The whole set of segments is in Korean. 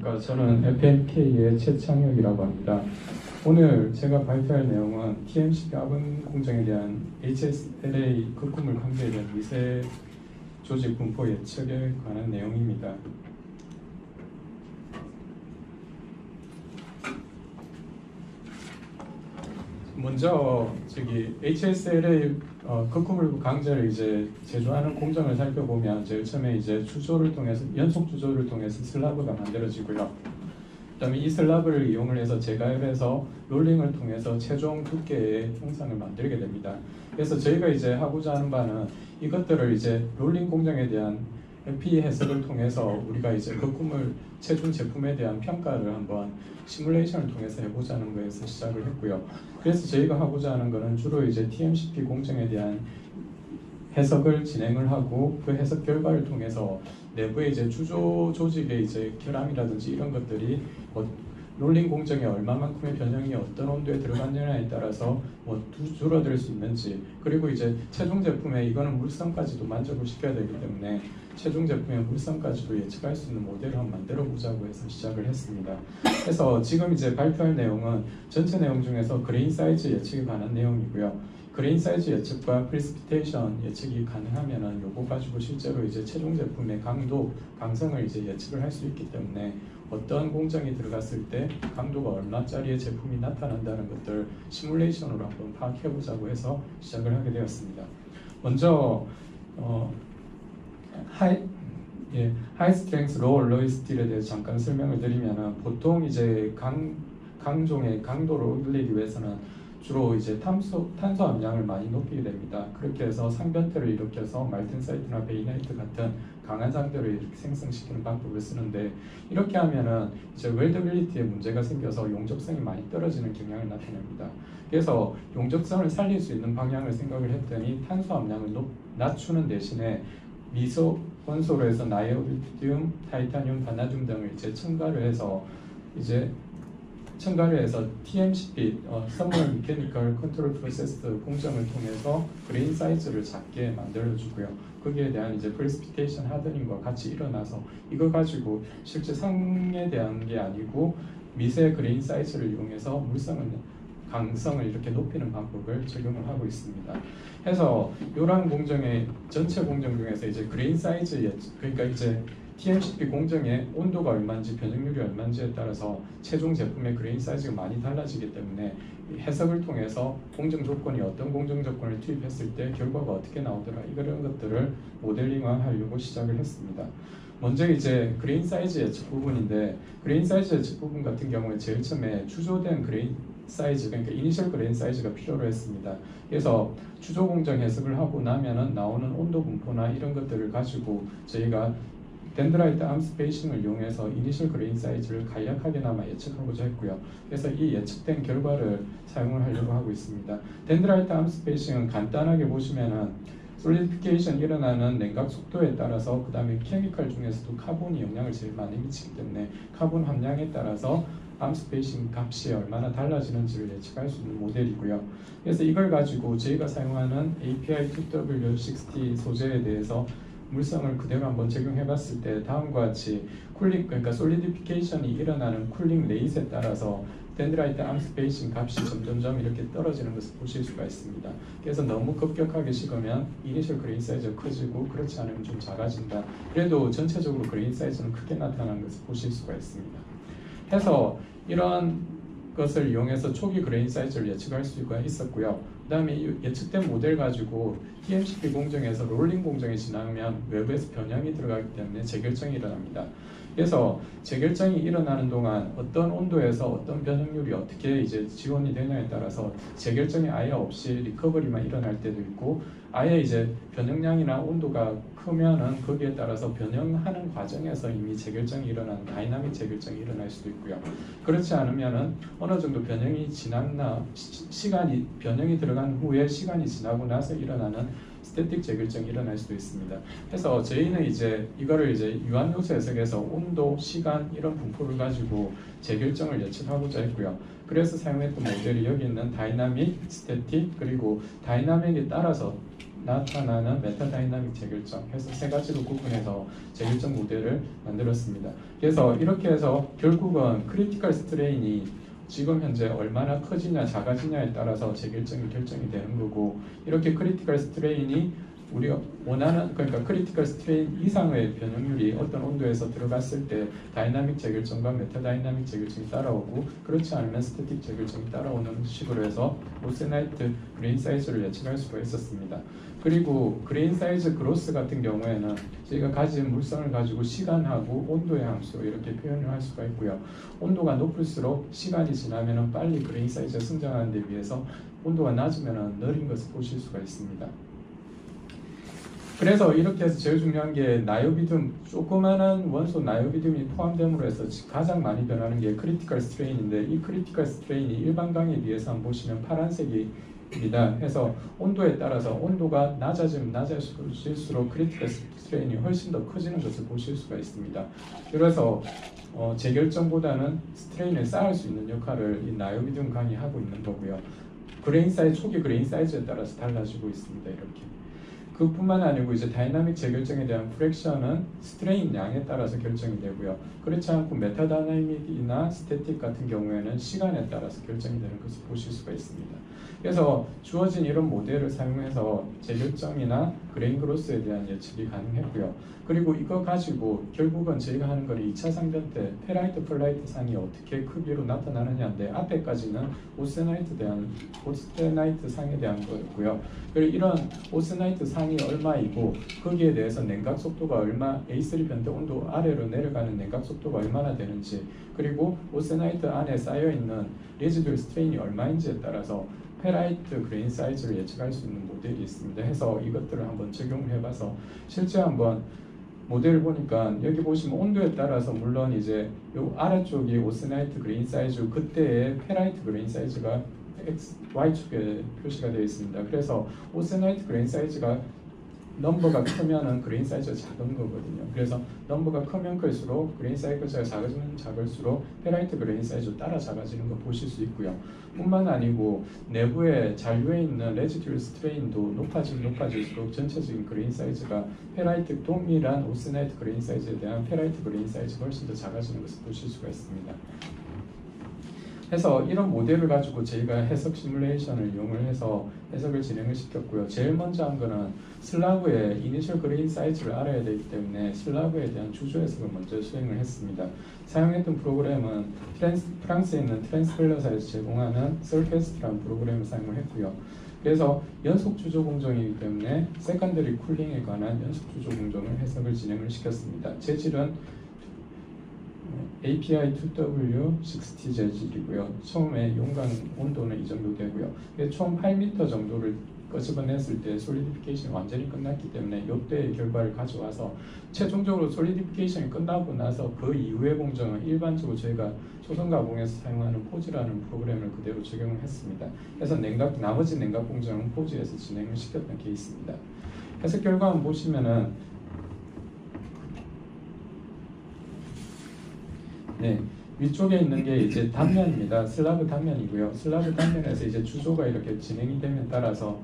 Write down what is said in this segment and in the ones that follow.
안녕하십니까. 저는 FMK의 최창혁이라고 합니다. 오늘 제가 발표할 내용은 TMCP 아분 공정에 대한 HSLA 극구물 강제에 대한 미세 조직 분포 예측에 관한 내용입니다. 먼저 HSLA 극구물 강제를 제조하는 공정을 살펴보면 제일 처음에 추조를 통해서 연속 추조를 통해서 슬라브가 만들어지고요. 그다음에 이 슬라브를 이용을 해서 재가열해서 롤링을 통해서 최종 두께의 형상을 만들게 됩니다. 그래서 저희가 하고자 하는 바는 이것들을 롤링 공정에 대한 FE 해석을 통해서 우리가 극구물 최종 제품에 대한 평가를 한번 시뮬레이션을 통해서 해보자는 거에서 시작을 했고요. 그래서 저희가 하고자 하는 것은 주로 TMCP 공정에 대한 해석을 진행을 하고 그 해석 결과를 통해서 내부의 추조 조직의 결함이라든지 이런 것들이 롤링 공정에 얼마만큼의 변형이 어떤 온도에 들어갔느냐에 따라서 줄어들 수 있는지, 그리고 최종 제품에 이거는 물성까지도 만족을 시켜야 되기 때문에 최종 제품의 물성까지도 예측할 수 있는 모델을 한번 만들어 보자고 해서 시작을 했습니다. 그래서 지금 발표할 내용은 전체 내용 중에서 그레인 사이즈 예측에 관한 내용이고요. 그레인 사이즈 예측과 프리시피테이션 예측이 가능하면은 요거 가지고 실제로 최종 제품의 강도, 강성을 예측을 할 수 있기 때문에 어떤 공정이 들어갔을 때 강도가 얼마짜리의 제품이 나타난다는 것들 시뮬레이션으로 한번 파악해 보자고 해서 시작을 하게 되었습니다. 먼저 하이 스트렝스 로우 얼로이 스틸에 대해서 잠깐 설명을 드리면은 보통 강종의 강도를 올리기 위해서는 주로 탄소 함량을 많이 높이게 됩니다. 그렇게 해서 상변태를 일으켜서 말텐사이트나 베이나이트 같은 강한 상대를 이렇게 생성시키는 방법을 쓰는데, 이렇게 하면은 웰더빌리티에 문제가 생겨서 용접성이 많이 떨어지는 경향을 나타냅니다. 그래서 용접성을 살릴 수 있는 방향을 생각을 했더니 탄소 함량을 낮추는 대신에 미소 원소로 해서 나이오비디움, 타이타늄, 바나듐 등을 첨가를 해서 TMCP, Thermal Mechanical Control Process 공정을 통해서 그레인 사이즈를 작게 만들어주고요. 거기에 대한 프레시피테이션 하드닝과 같이 일어나서 이걸 가지고 실제 상에 대한 게 아니고 미세 그레인 사이즈를 이용해서 강성을 이렇게 높이는 방법을 적용을 하고 있습니다. 그래서 요랑 공정의 전체 공정 중에서 그레인 사이즈 그러니까 TMCP 공정의 온도가 얼마인지 변형률이 얼마인지에 따라서 최종 제품의 그레인 사이즈가 많이 달라지기 때문에 해석을 통해서 공정 조건이 어떤 공정 조건을 투입했을 때 결과가 어떻게 나오더라, 이런 것들을 모델링화하려고 시작을 했습니다. 먼저 그레인 사이즈 예측 부분인데, 그레인 사이즈 예측 부분 같은 경우에 제일 처음에 추조된 그레인 사이즈, 그러니까 이니셜 그레인 사이즈가 필요로 했습니다. 그래서 추조 공정 해석을 하고 나면은 나오는 온도 분포나 이런 것들을 가지고 저희가 덴드라이트 암 스페이싱을 이용해서 이니셜 그레인 사이즈를 간략하게나마 예측하고자 했고요. 그래서 이 예측된 결과를 사용을 하려고 하고 있습니다. 덴드라이트 암 스페이싱은 간단하게 보시면은 솔리디피케이션 일어나는 냉각 속도에 따라서, 그 다음에 케미컬 중에서도 카본이 영향을 제일 많이 미치기 때문에 카본 함량에 따라서 암 스페이싱 값이 얼마나 달라지는지를 예측할 수 있는 모델이고요. 그래서 이걸 가지고 저희가 사용하는 API2W60 소재에 대해서 물성을 그대로 한번 적용해 봤을 때 다음과 같이 그러니까 솔리디피케이션이 일어나는 쿨링 레이트에 따라서 덴드라이트 암 스페이싱 값이 점점점 이렇게 떨어지는 것을 보실 수가 있습니다. 그래서 너무 급격하게 식으면 이니셜 그레인 사이즈가 커지고 그렇지 않으면 좀 작아진다. 그래도 전체적으로 그레인 사이즈는 크게 나타나는 것을 보실 수가 있습니다. 해서 이런 것을 이용해서 초기 그레인 사이즈를 예측할 수가 있었고요. 그 다음에 이 예측된 모델 가지고 TMCP 공정에서 롤링 공정에 지나면 외부에서 변형이 들어가기 때문에 재결정이 일어납니다. 그래서 재결정이 일어나는 동안 어떤 온도에서 어떤 변형률이 어떻게 지원이 되냐에 따라서 재결정이 아예 없이 리커버리만 일어날 때도 있고, 아예 변형량이나 온도가 크면은 거기에 따라서 변형하는 과정에서 이미 재결정이 일어나는 다이나믹 재결정이 일어날 수도 있고요. 그렇지 않으면은 어느 정도 변형이 변형이 들어간 후에 시간이 지나고 나서 일어나는 스태틱 재결정이 일어날 수도 있습니다. 그래서 저희는 이거를 유한 요소 해석에서 온도, 시간 이런 분포를 가지고 재결정을 예측하고자 했고요. 그래서 사용했던 모델이 여기 있는 다이나믹, 스태틱, 그리고 다이나믹에 따라서 나타나는 메타다이나믹 재결정 해서 세 가지로 구분해서 재결정 모델을 만들었습니다. 그래서 이렇게 해서 결국은 크리티컬 스트레인이 지금 현재 얼마나 커지냐 작아지냐에 따라서 재결정이 결정이 되는 거고, 이렇게 크리티컬 스트레인이 우리가 원하는, 그러니까 크리티컬 스트레인 이상의 변형률이 어떤 온도에서 들어갔을 때 다이나믹 재결정과 메타다이나믹 재결정이 따라오고, 그렇지 않으면 스태틱 재결정이 따라오는 식으로 해서 오세나이트 그레인 사이즈를 예측할 수가 있었습니다. 그리고 그레인 사이즈 그로스 같은 경우에는 저희가 가진 물성을 가지고 시간하고 온도의 함수로 이렇게 표현을 할 수가 있고요. 온도가 높을수록 시간이 지나면 빨리 그레인 사이즈가 성장하는 데 비해서 온도가 낮으면 느린 것을 보실 수가 있습니다. 그래서 이렇게 해서 제일 중요한 게 나이오비듐, 조그마한 원소 나이오비듐이 포함됨으로 해서 가장 많이 변하는 게 크리티컬 스트레인인데, 이 크리티컬 스트레인이 일반 강에 비해서 한번 보시면 파란색입니다. 해서 온도에 따라서 온도가 낮아지면 낮아질수록 크리티컬 스트레인이 훨씬 더 커지는 것을 보실 수가 있습니다. 그래서 재결정보다는 스트레인을 쌓을 수 있는 역할을 이 나이오비듐 강이 하고 있는 거고요. 그레인 사이즈, 초기 그레인 사이즈에 따라서 달라지고 있습니다. 이렇게. 그뿐만 아니고 이제 다이나믹 재결정에 대한 프랙션은 스트레인 양에 따라서 결정이 되고요. 그렇지 않고 메타다이나믹이나 스태틱 같은 경우에는 시간에 따라서 결정이 되는 것을 보실 수가 있습니다. 그래서 주어진 이런 모델을 사용해서 재결정이나 그레인 그로스에 대한 예측이 가능했고요. 그리고 이거 가지고 결국은 저희가 하는 거는 2차 상변 때 페라이트 펄라이트 상이 어떻게 크기로 나타나느냐인데, 앞에까지는 오세나이트 상에 대한 거였고요. 그리고 이런 오세나이트 상이 얼마이고 거기에 대해서 냉각 속도가 얼마, A3 변대 온도 아래로 내려가는 냉각 속도가 얼마나 되는지, 그리고 오세나이트 안에 쌓여있는 레지듀얼 스트레인이 얼마인지에 따라서 페라이트 그레인 사이즈를 예측할 수 있는 모델이 있습니다. 해서 이것들을 한번 적용을 해봐서 실제 한번 모델을 보니까 여기 보시면 온도에 따라서 물론 이제 요 아래쪽이 오세나이트 그레인 사이즈, 그때의 페라이트 그레인 사이즈가 Y축에 표시가 되어 있습니다. 그래서 오세나이트 그레인 사이즈가 넘버가 크면은 그레인 사이즈가 작은 거거든요. 그래서 넘버가 크면 클수록 그레인 사이즈가 작으면 작을수록 페라이트 그레인 사이즈 따라 작아지는 거 보실 수 있고요. 뿐만 아니고 내부에 잔류에 있는 레지듀얼 스트레인도 높아질수록 전체적인 그레인 사이즈가 페라이트 동일한 오세나이트 그레인 사이즈에 대한 페라이트 그레인 사이즈가 훨씬 더 작아지는 것을 보실 수가 있습니다. 해서 이런 모델을 가지고 저희가 해석 시뮬레이션을 이용을 해서 해석을 진행을 시켰고요. 제일 먼저 한 거는 슬라브의 이니셜 그레인 사이즈를 알아야 되기 때문에 슬라브에 대한 주조 해석을 먼저 수행을 했습니다. 사용했던 프로그램은 프랑스에 있는 트랜스펠러사에서 제공하는 설캐스트라는 프로그램을 사용을 했고요. 그래서 연속 주조 공정이기 때문에 세컨더리 쿨링에 관한 연속 주조 공정을 해석을 진행을 시켰습니다. 재질은 API 2W60 재질이고요. 처음에 용광 온도는 이 정도 되고요. 총 8m 정도를 끄집어냈을 때 솔리디피케이션이 완전히 끝났기 때문에 이때의 결과를 가져와서 최종적으로 솔리디피케이션이 끝나고 나서 그 이후의 공정은 일반적으로 저희가 초선 가공에서 사용하는 포즈라는 프로그램을 그대로 적용을 했습니다. 그래서 나머지 냉각 공정은 포즈에서 진행을 시켰던 케이스입니다. 해석 결과 한번 보시면은 네, 위쪽에 있는 게 이제 단면입니다. 슬라브 단면이고요. 슬라브 단면에서 이제 주조가 이렇게 진행이 됨에 따라서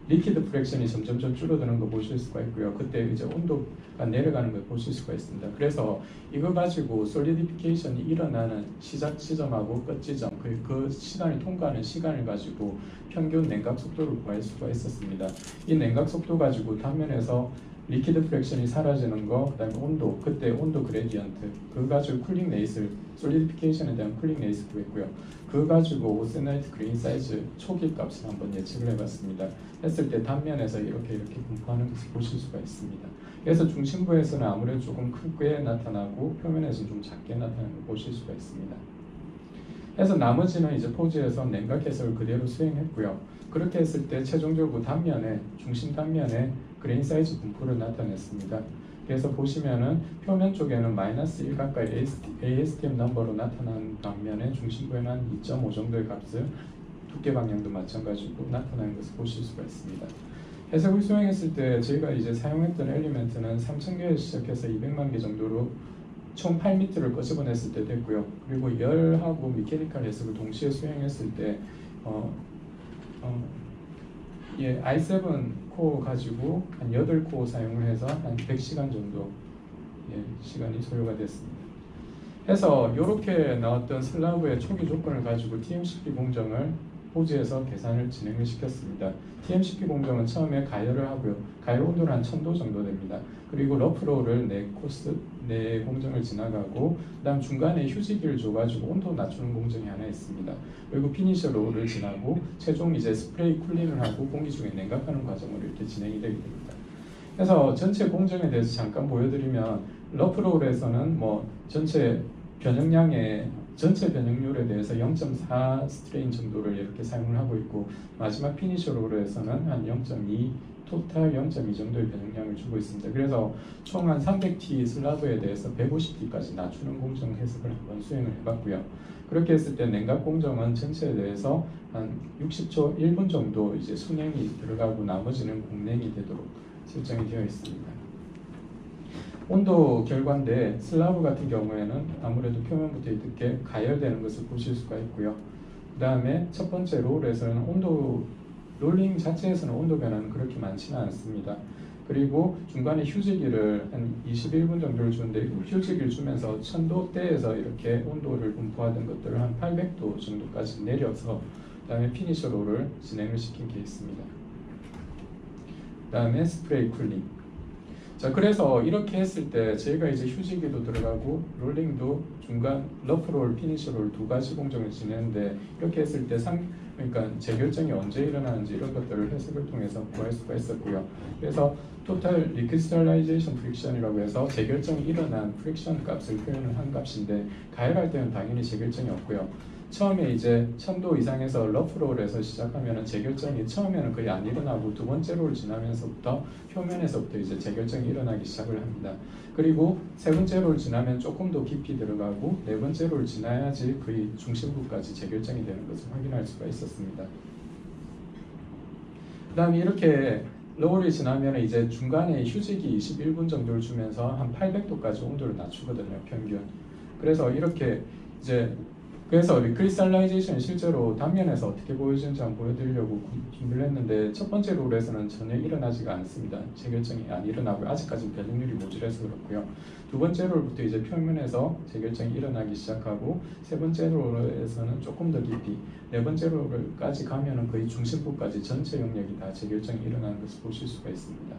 리퀴드 프랙션이 점점 줄어드는 거 보실 수가 있고요. 그때 이제 온도가 내려가는 걸 보실 수가 있습니다. 그래서 이거 가지고 솔리디피케이션이 일어나는 시작 지점하고 끝 지점, 그 시간을 통과하는 시간을 가지고 평균 냉각 속도를 구할 수가 있었습니다. 이 냉각 속도 가지고 단면에서 리퀴드 프랙션이 사라지는 거, 그 다음에 온도, 그때 온도 그레디언트, 그거 가지고 쿨링 레이스를, 솔리디피케이션에 대한 쿨링 레이스 구했고요. 그거 가지고 오세나이트 그레인 사이즈 초기 값을 한번 예측을 해봤습니다. 했을 때 단면에서 이렇게 분포하는 것을 보실 수가 있습니다. 그래서 중심부에서는 아무래도 조금 크게 나타나고 표면에서는 좀 작게 나타나는 걸 보실 수가 있습니다. 그래서 나머지는 이제 포즈에서 냉각 해석을 그대로 수행했고요. 그렇게 했을 때 최종적으로 단면에, 중심 단면에 그레인 사이즈 분포를 나타냈습니다. 그래서 보시면은 표면 쪽에는 -1 가까이 ASTM 넘버로 나타나는 반면에 중심부에는 한 2.5 정도의 값을 두께 방향도 마찬가지로 나타나는 것을 보실 수가 있습니다. 해석을 수행했을 때 저희가 이제 사용했던 엘리멘트는 3,000개에서 시작해서 200만 개 정도로 총 8m를 끄집어냈을 때 됐고요. 그리고 열하고 미케니컬 해석을 동시에 수행했을 때 i7 코어 가지고 한 8코어 사용을 해서 한 100시간 정도 시간이 소요가 됐습니다. 해서 이렇게 나왔던 슬라브의 초기 조건을 가지고 TMCP 공정을 호주에서 계산을 진행을 시켰습니다. TMCP 공정은 처음에 가열을 하고요. 가열 온도는 한 1000도 정도 됩니다. 그리고 러프로를 4 공정을 지나가고 그다음 중간에 휴지기를 줘가지고 온도 낮추는 공정이 하나 있습니다. 그리고 피니셔 로우를 지나고 최종 이제 스프레이 쿨링을 하고 공기 중에 냉각하는 과정으로 이렇게 진행이 되게 됩니다. 그래서 전체 공정에 대해서 잠깐 보여드리면 러프로울에서는 뭐 전체 변형률에 대해서 0.4 스트레인 정도를 이렇게 사용을 하고 있고 마지막 피니셔로에서는 한 0.2 토탈 0.2 정도의 변형량을 주고 있습니다. 그래서 총 한 300T 슬라브에 대해서 150T까지 낮추는 공정 해석을 한번 수행을 해봤고요. 그렇게 했을 때 냉각 공정은 전체에 대해서 한 60초 1분 정도 이제 순행이 들어가고 나머지는 공냉이 되도록 설정이 되어 있습니다. 온도 결과인데 슬라브 같은 경우에는 아무래도 표면부터 이렇게 가열되는 것을 보실 수가 있고요. 그 다음에 첫 번째 롤에서는 롤링 자체에서는 온도 변화는 그렇게 많지는 않습니다. 그리고 중간에 휴지기를 한 21분 정도를 주는데 휴지기를 주면서 1000도대에서 이렇게 온도를 분포하던 것들을 한 800도 정도까지 내려서 그 다음에 피니셔 롤을 진행을 시킨 케이스입니다. 그 다음에 스프레이 쿨링. 자, 그래서 이렇게 했을 때 저희가 이제 휴지기도 들어가고 롤링도 중간 러프롤, 피니셔롤 2가지 공정을 진행했는데 이렇게 했을 때 그러니까 재결정이 언제 일어나는지 이런 것들을 해석을 통해서 구할 수가 있었고요. 그래서 토탈 리크리스탈라이제이션 프릭션이라고 해서 재결정이 일어난 프릭션 값을 표현을 한 값인데 가열할 때는 당연히 재결정이 없고요. 처음에 이제 1000도 이상에서 러프롤에서 시작하면은 재결정이 처음에는 거의 안 일어나고 두 번째 롤 지나면서부터 표면에서부터 이제 재결정이 일어나기 시작을 합니다. 그리고 세 번째 롤 지나면 조금 더 깊이 들어가고 네 번째 롤 지나야지 거의 중심부까지 재결정이 되는 것을 확인할 수가 있었습니다. 그 다음에 이렇게 롤이 지나면 이제 중간에 휴지기 21분 정도를 주면서 한 800도까지 온도를 낮추거든요, 평균. 그래서 이렇게 이제 그래서 리크리스탈라이제이션이 실제로 단면에서 어떻게 보여지는지 한번 보여드리려고 준비를 했는데 첫 번째 롤에서는 전혀 일어나지가 않습니다. 재결정이 안 일어나고 아직까지는 변형률이 모질해서 그렇고요. 두 번째 롤부터 이제 표면에서 재결정이 일어나기 시작하고 세 번째 롤에서는 조금 더 깊이 네 번째 롤까지 가면은 거의 중심부까지 전체 영역이 다 재결정이 일어나는 것을 보실 수가 있습니다.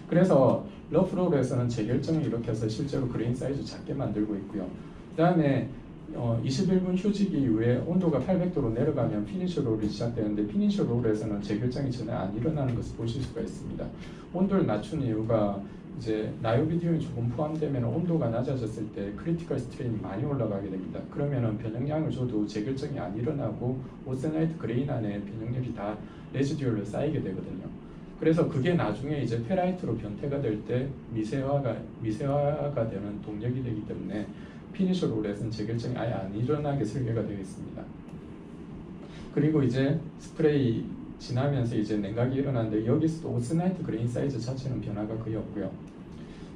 그래서 러프롤에서는 재결정을 이렇게 해서 실제로 그레인 사이즈 작게 만들고 있고요. 그 다음에 21분 휴지기 이후에 온도가 800도로 내려가면 피니셔 롤이 시작되는데 피니셔 롤에서는 재결정이 전혀 안 일어나는 것을 보실 수가 있습니다. 온도를 낮추는 이유가 이제 나이오비디움이 조금 포함되면 온도가 낮아졌을 때 크리티컬 스트레인이 많이 올라가게 됩니다. 그러면은 변형량을 줘도 재결정이 안 일어나고 오세나이트 그레인 안에 변형률이 다 레지듀얼로 쌓이게 되거든요. 그래서 그게 나중에 이제 페라이트로 변태가 될 때 미세화가 되는 동력이 되기 때문에 피니셔 롤에서는 재결정이 아예 안 일어나게 설계가 되어 있습니다. 그리고 이제 스프레이 지나면서 이제 냉각이 일어나는데 여기서도 오스나이트 그레인 사이즈 자체는 변화가 거의 없고요.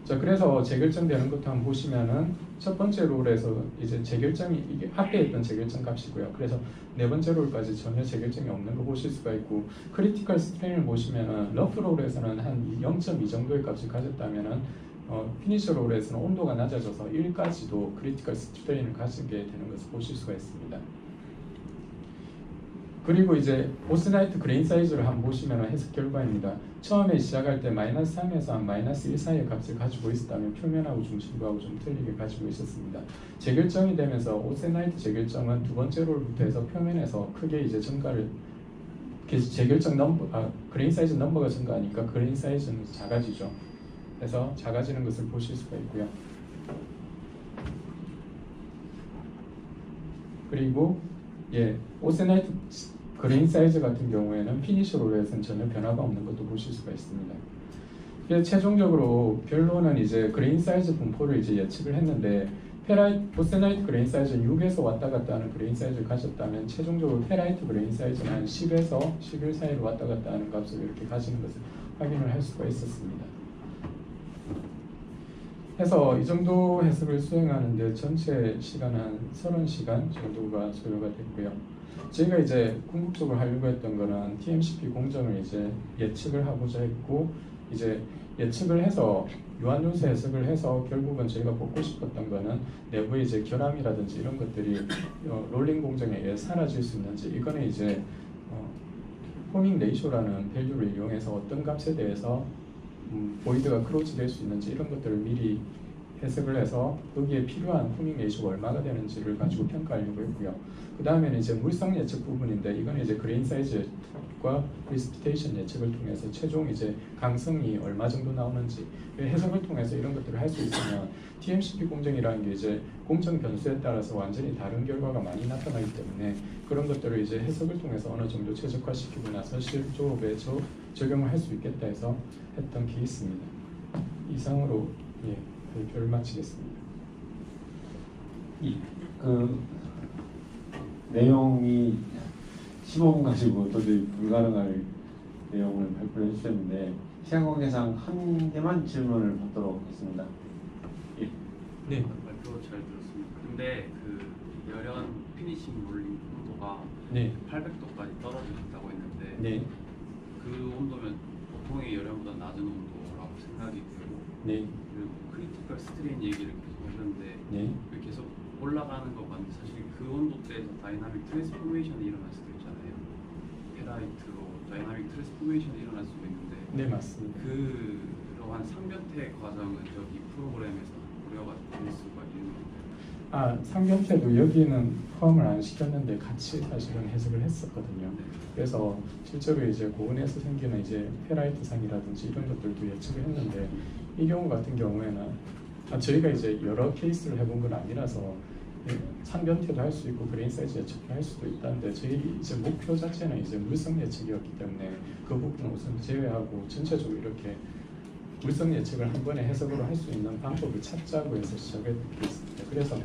자, 그래서 재결정되는 것도 한번 보시면은 첫 번째 롤에서 이제 재결정이 이게 앞에 있던 재결정 값이고요. 그래서 네 번째 롤까지 전혀 재결정이 없는 거 보실 수가 있고 크리티컬 스트레인을 보시면은 러프 롤에서는 한 0.2 정도의 값을 가졌다면은 피니셔 롤에서는 온도가 낮아져서 1까지도 크리티컬 스트레인을 가지게 되는 것을 보실 수가 있습니다. 그리고 이제 오스나이트 그레인 사이즈를 한번 보시면 해석 결과입니다. 처음에 시작할 때 -3에서 한 -1 사이의 값을 가지고 있었다면 표면하고 중심부하고 좀 틀리게 가지고 있었습니다. 재결정이 되면서 오스나이트 재결정은 두 번째 롤부터 해서 표면에서 크게 이제 증가를 재결정 그레인 사이즈 넘버가 증가하니까 그레인 사이즈는 작아지죠. 그래서 작아지는 것을 보실 수가 있고요. 그리고 오세나이트 그레인 사이즈 같은 경우에는 피니셔 롤에서는 전혀 변화가 없는 것도 보실 수가 있습니다. 최종적으로 결론은 이제 그레인 사이즈 분포를 이제 예측을 했는데 오세나이트 그레인 사이즈는 6에서 왔다 갔다 하는 그레인 사이즈를 가졌다면 최종적으로 페라이트 그레인 사이즈는 한 10에서 11 사이로 왔다 갔다 하는 값을 이렇게 가지는 것을 확인을 할 수가 있었습니다. 해서 이 정도 해석을 수행하는데 전체 시간 한 30시간 정도가 소요가 됐고요. 저희가 이제 궁극적으로 하려고 했던 거는 TMCP 공정을 이제 예측을 하고자 했고, 이제 예측을 해서 유한 요소 해석을 해서 결국은 저희가 보고 싶었던 거는 내부의 이제 결함이라든지 이런 것들이 롤링 공정에 의해 사라질 수 있는지, 이거는 이제 포밍 레이쇼라는 밸류를 이용해서 어떤 값에 대해서 보이드가 크로즈 될 수 있는지 이런 것들을 미리 해석을 해서 거기에 필요한 포밍 레이쇼가 얼마가 되는지를 가지고 평가하려고 했고요. 그 다음에는 이제 물성 예측 부분인데, 이건 이제 그레인 사이즈과 프리시피테이션 예측을 통해서 최종 이제 강성이 얼마 정도 나오는지 해석을 통해서 이런 것들을 할 수 있으면 TMCP 공정이라는 게 이제 공정 변수에 따라서 완전히 다른 결과가 많이 나타나기 때문에 그런 것들을 이제 해석을 통해서 어느 정도 최적화시키고 나서 실조업에 적용을 할 수 있겠다 해서 했던 케이스입니다. 이상으로 발표를 마치겠습니다. 그 내용이 15분 가지고 도저히 불가능할 내용을 발표해 주셨는데 시간 관계상 한 개만 질문을 받도록 하겠습니다. 네. 발표 잘 들었습니다. 근데 그 열연 피니싱 롤링 온도가 네. 800도까지 떨어졌다고 했는데 네. 그 온도면 보통의 열연보다 낮은 온도라고 생각이 되고, 네. 그리고 크리티컬 스트레인 얘기를 계속 하셨는데 네. 계속 올라가는 거 봤는데 사실 그 온도대에서 다이나믹 트랜스포메이션이 일어날 수도 있잖아요. 페라이트로 다이나믹 트랜스포메이션이 일어날 수도 있는데 네, 맞습니다. 그러한 상변태 과정은 저기 프로그램에서 고려가 될 수가 있는 건가요? 상변태도 여기는 포함을 안 시켰는데 같이 사실은 해석을 했었거든요. 네. 그래서 실제로 이제 고온에서 생기는 이제 페라이트 상이라든지 이런 것들도 예측을 했는데, 이 경우 같은 경우에는 저희가 이제 여러 케이스를 해본 건 아니라서 상변태도 할 수 있고 그레인 사이즈 예측도 할 수도 있다는데, 저희 이제 목표 자체는 이제 물성 예측이었기 때문에 그 부분은 우선 제외하고 전체적으로 이렇게 물성 예측을 한 번에 해석으로 할 수 있는 방법을 찾자고 해서 시작했던 케이스입니다. 그래서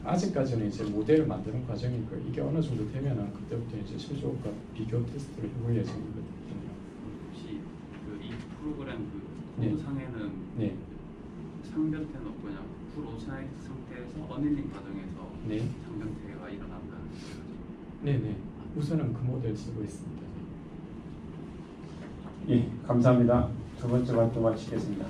아직까지는 이제 모델을 만드는 과정이고, 이게 어느 정도 되면은 그때부터 이제 실조업과 비교 테스트를 해볼 예정이거든요. 혹시 그 이 프로그램 그 네. 코드상에는 네. 상변태는 없거냐, 풀 오차이드 상태에서 어닐링 과정에서 네. 상변태가 일어난다는 거죠? 네네. 우선은 그 모델 쓰고 있습니다. 예, 감사합니다. 두 번째 발표 마치겠습니다.